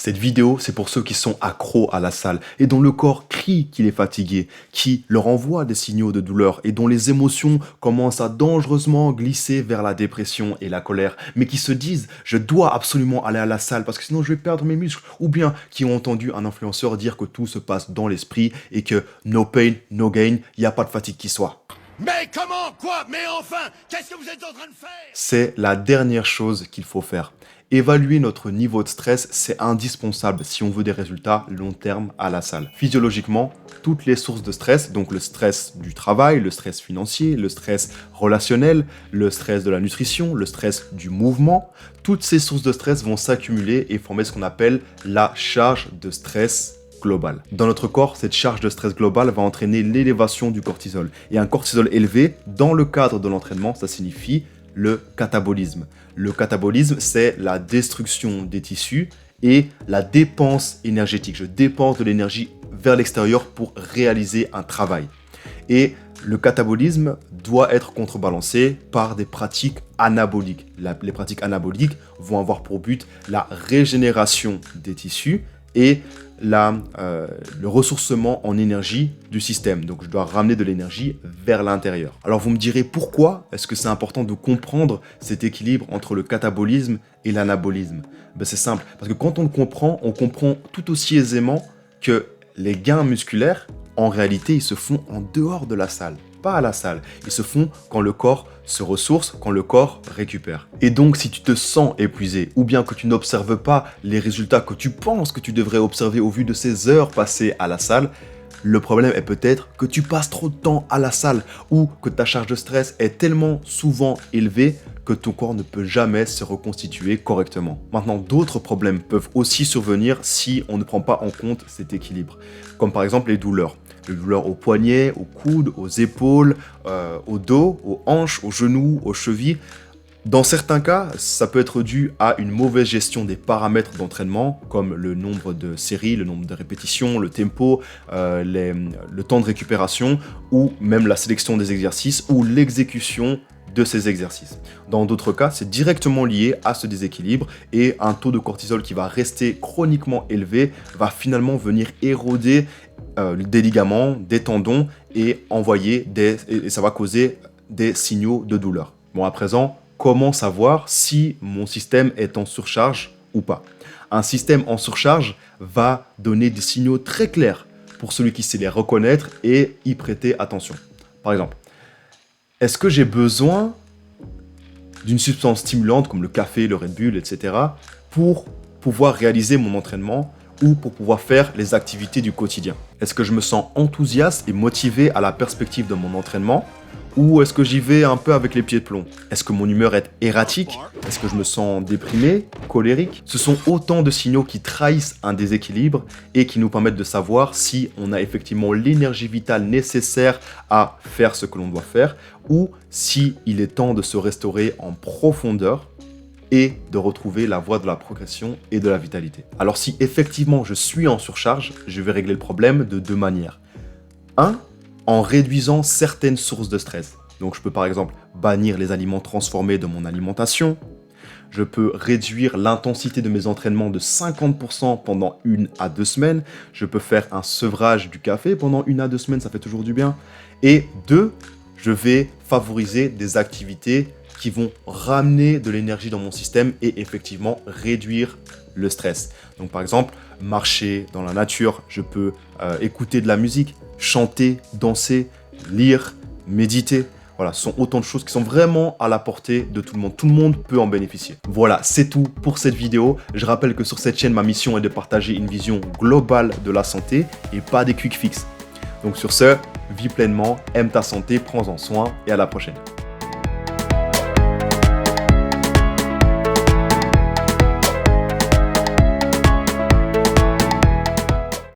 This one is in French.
Cette vidéo, c'est pour ceux qui sont accros à la salle et dont le corps crie qu'il est fatigué, qui leur envoie des signaux de douleur et dont les émotions commencent à dangereusement glisser vers la dépression et la colère, mais qui se disent « je dois absolument aller à la salle parce que sinon je vais perdre mes muscles » ou bien qui ont entendu un influenceur dire que tout se passe dans l'esprit et que « no pain, no gain », il n'y a pas de fatigue qui soit. Mais comment? Quoi? Mais enfin, qu'est-ce que vous êtes en train de faire? C'est la dernière chose qu'il faut faire. Évaluer notre niveau de stress, c'est indispensable si on veut des résultats long terme à la salle. Physiologiquement, toutes les sources de stress, donc le stress du travail, le stress financier, le stress relationnel, le stress de la nutrition, le stress du mouvement, toutes ces sources de stress vont s'accumuler et former ce qu'on appelle la charge de stress globale. Dans notre corps, cette charge de stress globale va entraîner l'élévation du cortisol. Et un cortisol élevé, dans le cadre de l'entraînement, ça signifie le catabolisme. Le catabolisme, c'est la destruction des tissus et la dépense énergétique. Je dépense de l'énergie vers l'extérieur pour réaliser un travail. Et le catabolisme doit être contrebalancé par des pratiques anaboliques. Les pratiques anaboliques vont avoir pour but la régénération des tissus et le ressourcement en énergie du système. Donc, je dois ramener de l'énergie vers l'intérieur. Alors, vous me direz, pourquoi est-ce que c'est important de comprendre cet équilibre entre le catabolisme et l'anabolisme? Ben, c'est simple, parce que quand on le comprend, on comprend tout aussi aisément que les gains musculaires, en réalité, ils se font en dehors de la salle, pas à la salle. Ils se font quand le corps se ressource, quand le corps récupère. Et donc, si tu te sens épuisé, ou bien que tu n'observes pas les résultats que tu penses que tu devrais observer au vu de ces heures passées à la salle, le problème est peut-être que tu passes trop de temps à la salle, ou que ta charge de stress est tellement souvent élevée que ton corps ne peut jamais se reconstituer correctement. Maintenant, d'autres problèmes peuvent aussi survenir si on ne prend pas en compte cet équilibre, comme par exemple les douleurs. Les douleurs aux poignets, aux coudes, aux épaules, au dos, aux hanches, aux genoux, aux chevilles. Dans certains cas, ça peut être dû à une mauvaise gestion des paramètres d'entraînement, comme le nombre de séries, le nombre de répétitions, le tempo, le temps de récupération, ou même la sélection des exercices, ou l'exécution de ces exercices. Dans d'autres cas, c'est directement lié à ce déséquilibre et un taux de cortisol qui va rester chroniquement élevé va finalement venir éroder des ligaments, des tendons et et ça va causer des signaux de douleur. Bon, à présent, comment savoir si mon système est en surcharge ou pas? Un système en surcharge va donner des signaux très clairs pour celui qui sait les reconnaître et y prêter attention. Par exemple, est-ce que j'ai besoin d'une substance stimulante comme le café, le Red Bull, etc. pour pouvoir réaliser mon entraînement ou pour pouvoir faire les activités du quotidien? Est-ce que je me sens enthousiaste et motivé à la perspective de mon entraînement ou est-ce que j'y vais un peu avec les pieds de plomb? Est-ce que mon humeur est erratique? Est-ce que je me sens déprimé, colérique? Ce sont autant de signaux qui trahissent un déséquilibre et qui nous permettent de savoir si on a effectivement l'énergie vitale nécessaire à faire ce que l'on doit faire ou si il est temps de se restaurer en profondeur et de retrouver la voie de la progression et de la vitalité. Alors si effectivement je suis en surcharge, je vais régler le problème de deux manières. 1. En réduisant certaines sources de stress. Donc je peux par exemple bannir les aliments transformés de mon alimentation. Je peux réduire l'intensité de mes entraînements de 50% pendant 1 à 2 semaines. Je peux faire un sevrage du café pendant 1 à 2 semaines, ça fait toujours du bien. Et 2, je vais favoriser des activités qui vont ramener de l'énergie dans mon système et effectivement réduire le stress. Donc par exemple, marcher dans la nature, je peux écouter de la musique, chanter, danser, lire, méditer. Voilà, ce sont autant de choses qui sont vraiment à la portée de tout le monde. Tout le monde peut en bénéficier. Voilà, c'est tout pour cette vidéo. Je rappelle que sur cette chaîne, ma mission est de partager une vision globale de la santé et pas des quick fix. Donc sur ce, vis pleinement, aime ta santé, prends-en soin et à la prochaine.